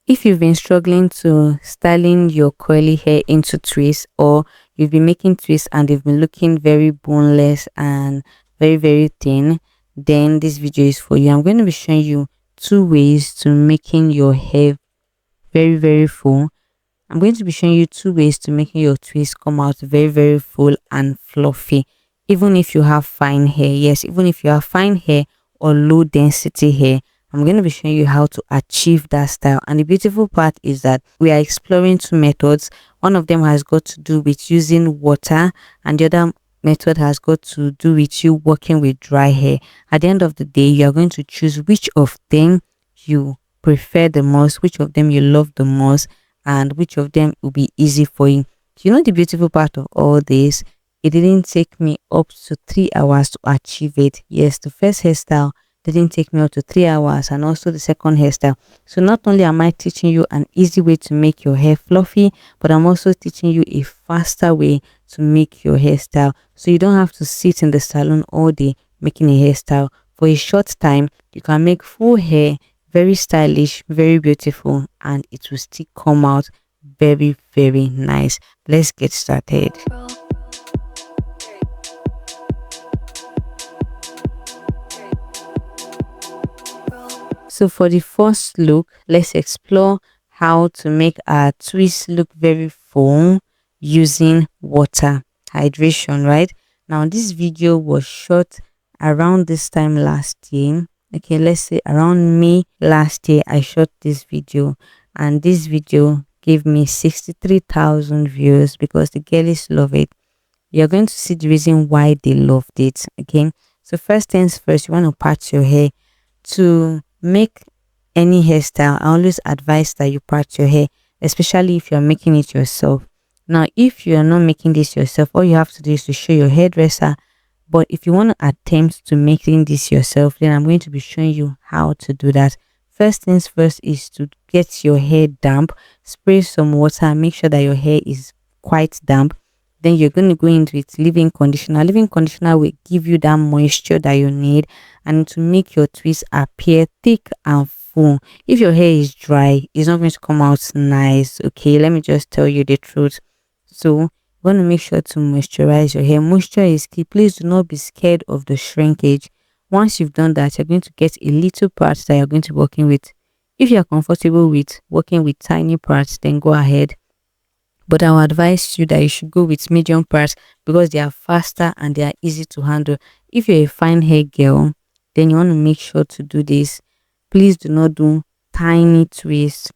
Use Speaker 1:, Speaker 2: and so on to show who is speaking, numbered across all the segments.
Speaker 1: If you've been struggling to styling your curly hair into twists, or you've been making twists and they've been looking very boneless and very thin, then this video is for you. I'm going to be showing you 2 ways to making your hair very full. I'm going to be showing you 2 ways to making your twists come out very full and fluffy. Even if you have fine hair, yes, even if you have fine hair or low density hair, I'm going to be showing you how to achieve that style. And the beautiful part is that we are exploring 2 methods. One of them has got to do with using water, and the other method has got to do with you working with dry hair. At the end of the day, you are going to choose which of them you prefer the most, which of them you love the most, and which of them will be easy for you. You know the beautiful part of all this? It didn't take me up to 3 hours to achieve it. Yes, the first hairstyle didn't take me up to 3 hours, and also the second hairstyle. So not only am I teaching you an easy way to make your hair fluffy, but I'm also teaching you a faster way to make your hairstyle, so you don't have to sit in the salon all day making a hairstyle. For a short time, you can make full hair, very stylish, very beautiful, and it will still come out very nice. Let's get started. So for the first look, let's explore how to make our twist look very full using water hydration. Right now, this video was shot around this time last year. Okay, let's say around May last year I shot this video, and this video gave me 63,000 views because the girlies love it. You're going to see the reason why they loved it. Okay, so first things first, you want to part your hair. To make any hairstyle, I always advise that you part your hair, especially if you're making it yourself. Now, if you are not making this yourself, all you have to do is to show your hairdresser. But if you want to attempt to making this yourself, then I'm going to be showing you how to do that. First things first is to get your hair damp. Spray some water, make sure that your hair is quite damp. Then you're going to go into it leave-in conditioner. Leave-in conditioner will give you that moisture that you need, and to make your twist appear thick and full. If your hair is dry, it's not going to come out nice. Okay, let me just tell you the truth. So you want to make sure to moisturize your hair. Moisture is key. Please do not be scared of the shrinkage. Once you've done that, you're going to get a little part that you're going to be working with. If you're comfortable with working with tiny parts, then go ahead. But I would advise you that you should go with medium parts because they are faster and they are easy to handle. If you're a fine hair girl, then you want to make sure to do this. Please do not do tiny twists.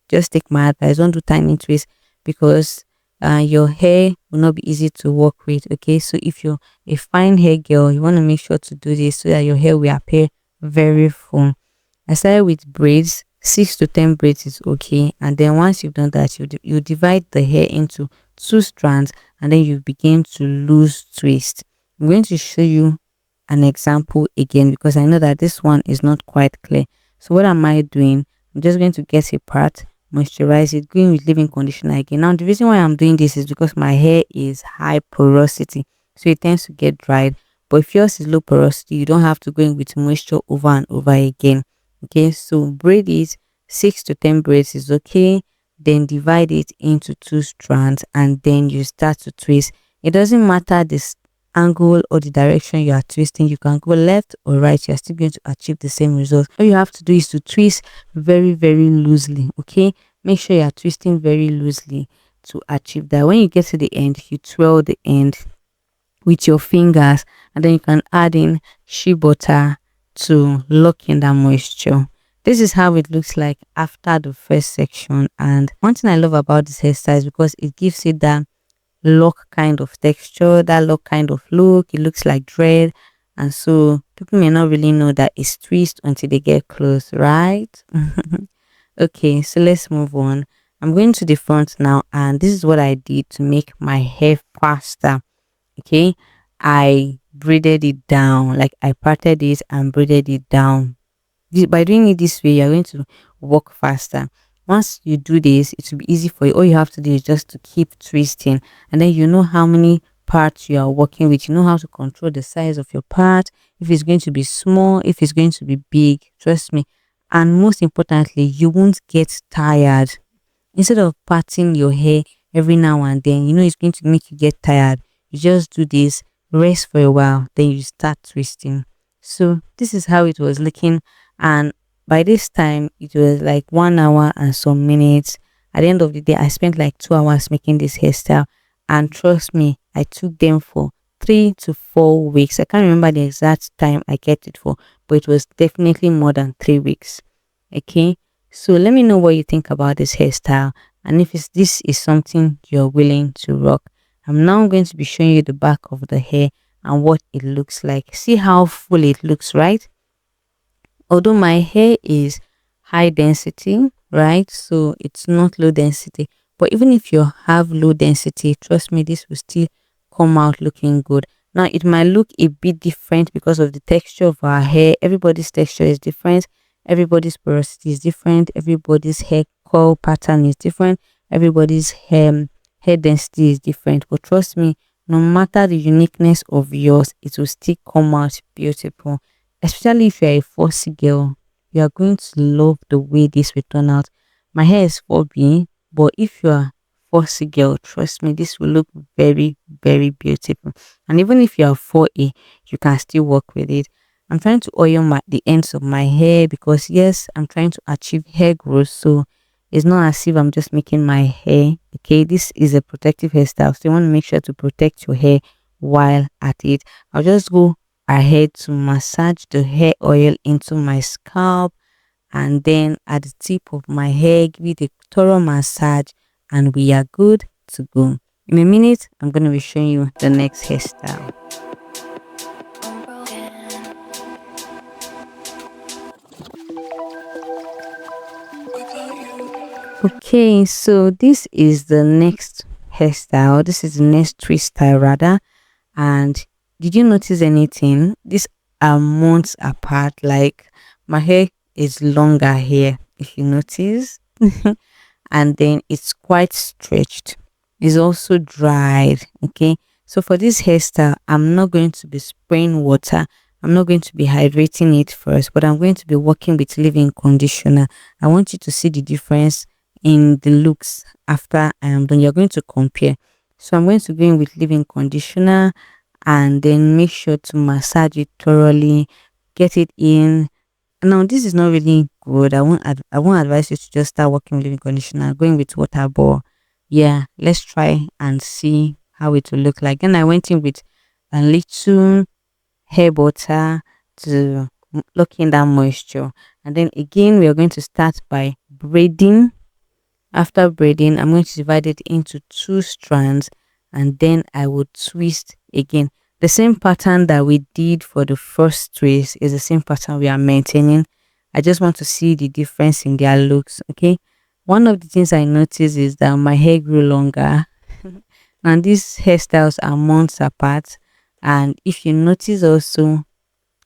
Speaker 1: Just take my advice, don't do tiny twists, because your hair will not be easy to work with. Okay, so if you're a fine hair girl, you want to make sure to do this so that your hair will appear very full. I started with braids. 6 to 10 braids is okay, and then once you've done that, you divide the hair into 2 strands, and then you begin to loose twist. I'm going to show you an example again because I know that this one is not quite clear. So what am I doing? I'm just going to get a part, moisturize it, going with leave-in conditioner again. Now the reason why I'm doing this is because my hair is high porosity, so it tends to get dried. But if yours is low porosity, you don't have to go in with moisture over and over again. Okay, so braid it, 6 to 10 braids is okay. Then divide it into 2 strands, and then you start to twist. It doesn't matter this angle or the direction you are twisting. You can go left or right, you're still going to achieve the same result. All you have to do is to twist very loosely. Okay, make sure you are twisting very loosely to achieve that. When you get to the end, you twirl the end with your fingers, and then you can add in shea butter to lock in that moisture. This is how it looks like after the first section. And one thing I love about this hairstyle is because it gives it that lock kind of texture, that lock kind of look. It looks like dread, and so people may not really know that it's twist until they get close, right? Okay, so let's move on. I'm going to the front now, and this is what I did to make my hair faster. Okay, I braided it down, like I parted it and braided it down. By doing it this way, you're going to work faster. Once you do this, it will be easy for you. All you have to do is just to keep twisting, and then you know how many parts you are working with. You know how to control the size of your part, if it's going to be small, if it's going to be big. Trust me, And most importantly, you won't get tired. Instead of parting your hair every now and then, it's going to make you get tired. You just do this, rest for a while, then you start twisting. So this is how it was looking. And by this time, it was like 1 hour and some minutes. At the end of the day, I spent like 2 hours making this hairstyle. And trust me, I took them for 3 to 4 weeks. I can't remember the exact time I kept it for, but it was definitely more than 3 weeks. Okay. So let me know what you think about this hairstyle, and if this is something you're willing to rock. I'm now going to be showing you the back of the hair and what it looks like. See how full it looks, right? Although my hair is high density, right? So it's not low density. But even if you have low density, trust me, this will still come out looking good. Now it might look a bit different because of the texture of our hair. Everybody's texture is different. Everybody's porosity is different. Everybody's hair curl pattern is different. Everybody's hair density is different. But trust me, no matter the uniqueness of yours, it will still come out beautiful. Especially if you're a fussy girl, you are going to love the way this will turn out. My hair is 4B, but if you are fussy girl, trust me, this will look very, very beautiful. And even if you are 4A, you can still work with it. I'm trying to oil the ends of my hair because yes, I'm trying to achieve hair growth. So it's not as if I'm just making my hair. Okay, this is a protective hairstyle, so you want to make sure to protect your hair while at it. I'll just go ahead to massage the hair oil into my scalp, and then at the tip of my hair give it a thorough massage, and we are good to go. In a minute, I'm going to be showing you the next hairstyle. Okay, so this is the next hairstyle. This is the next twist style rather. And did you notice anything? These are months apart. Like my hair is longer here, if you notice. And then it's quite stretched. It's also dried. Okay. So for this hairstyle, I'm not going to be spraying water. I'm not going to be hydrating it first, but I'm going to be working with leave-in conditioner. I want you to see the difference in the looks after I am done. You're going to compare. So I'm going to go in with leave-in conditioner and then make sure to massage it thoroughly, get it in. Now this is not really good. I won't advise you to just start working with leave-in conditioner, going with water, but yeah, let's try and see how it will look like. Then I went in with a little hair butter to lock in that moisture. And then again, we are going to start by braiding. After braiding, I'm going to divide it into 2 strands, and then I would twist again. The same pattern that we did for the first twist is the same pattern we are maintaining. I just want to see the difference in their looks. Okay. One of the things I noticed is that my hair grew longer and these hairstyles are months apart. And if you notice also,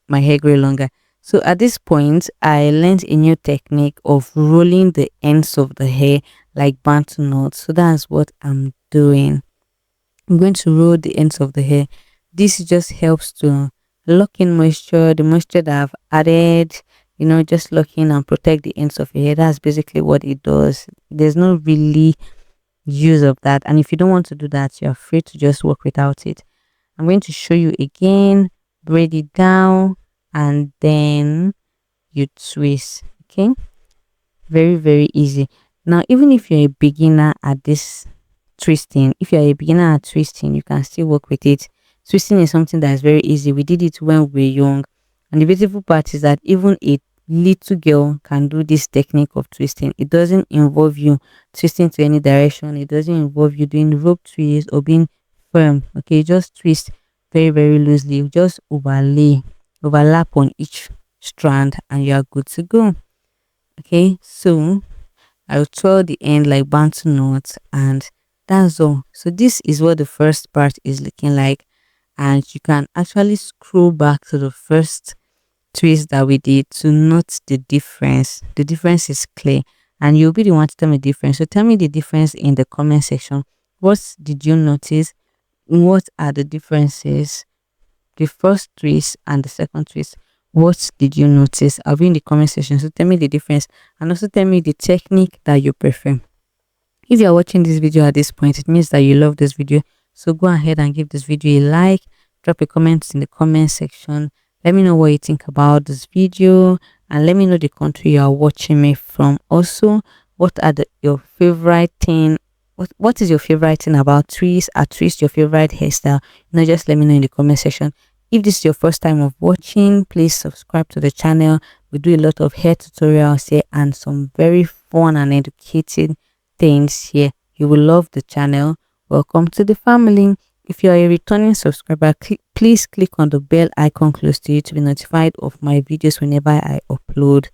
Speaker 1: my hair grew longer. So at this point, I learned a new technique of rolling the ends of the hair like bantu knots. So that's what I'm doing. I'm going to roll the ends of the hair. This just helps to lock in moisture, the moisture that I've added, just lock in and protect the ends of your hair. That's basically what it does. There's no really use of that. And if you don't want to do that, you're free to just work without it. I'm going to show you again, braid it down, and then you twist. Okay, very, very easy. Now, even if you're a beginner at this twisting, if you're a beginner at twisting, you can still work with it. Twisting is something that is very easy. We did it when we were young, and the beautiful part is that even a little girl can do this technique of twisting. It doesn't involve you twisting to any direction. It doesn't involve you doing rope twist or being firm. Okay, just twist very, very loosely. You just overlap on each strand, and you are good to go. Okay, so I'll twirl the end like bantu knots, and that's all. So this is what the first part is looking like, and you can actually scroll back to the first twist that we did to note the difference. The difference is clear, and you'll be the one to tell me the difference. So tell me the difference in the comment section. What did you notice? What are the differences? The first twist and the second twist. What did you notice? I'll be in the comment section. So tell me the difference and also tell me the technique that you prefer. If you're watching this video at this point, it means that you love this video. So go ahead and give this video a like, drop a comment in the comment section. Let me know what you think about this video and let me know the country you are watching me from. Also, what are your favorite thing? What is your favorite thing about twists? Are twists your favorite hairstyle? Just let me know in the comment section. If this is your first time of watching, please subscribe to the channel. We do a lot of hair tutorials here and some very fun and educating things here. You will love the channel. Welcome to the family. If you are a returning subscriber, please click on the bell icon close to you to be notified of my videos whenever I upload.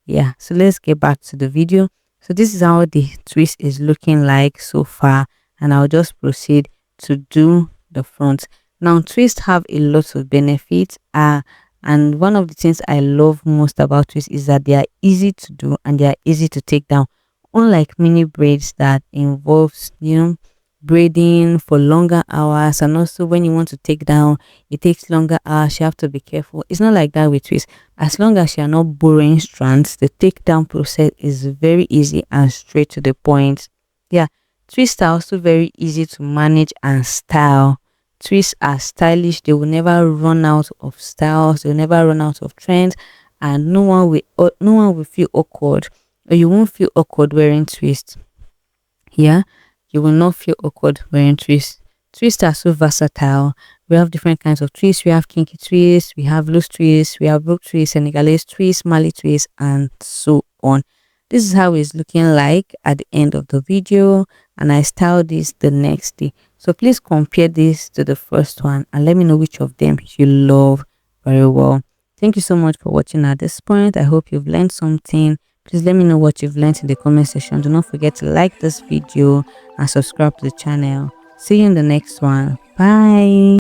Speaker 1: Yeah, so let's get back to the video. So this is how the twist is looking like so far, and I'll just proceed to do the front. Now twists have a lot of benefits, and one of the things I love most about twists is that they are easy to do and they are easy to take down, unlike mini braids that involves braiding for longer hours, and also when you want to take down, it takes longer hours. You have to be careful. It's not like that with twists. As long as you are not borrowing strands, the takedown process is very easy and straight to the point. Yeah, twists are also very easy to manage and style. Twists are stylish. They will never run out of styles. They'll never run out of trends, and no one will feel awkward, or you won't feel awkward wearing twists. Yeah, you will not feel awkward wearing twists. Twists are so versatile. We have different kinds of twists. We have kinky twists, we have loose twists, we have broke twists, Senegalese twists, Mali twists, and so on. This is how it's looking like at the end of the video, and I styled this the next day. So please compare this to the first one and let me know which of them you love very well. Thank you so much for watching at this point. I hope you've learned something. Please let me know what you've learned in the comment section. Do not forget to like this video and subscribe to the channel. See you in the next one. Bye.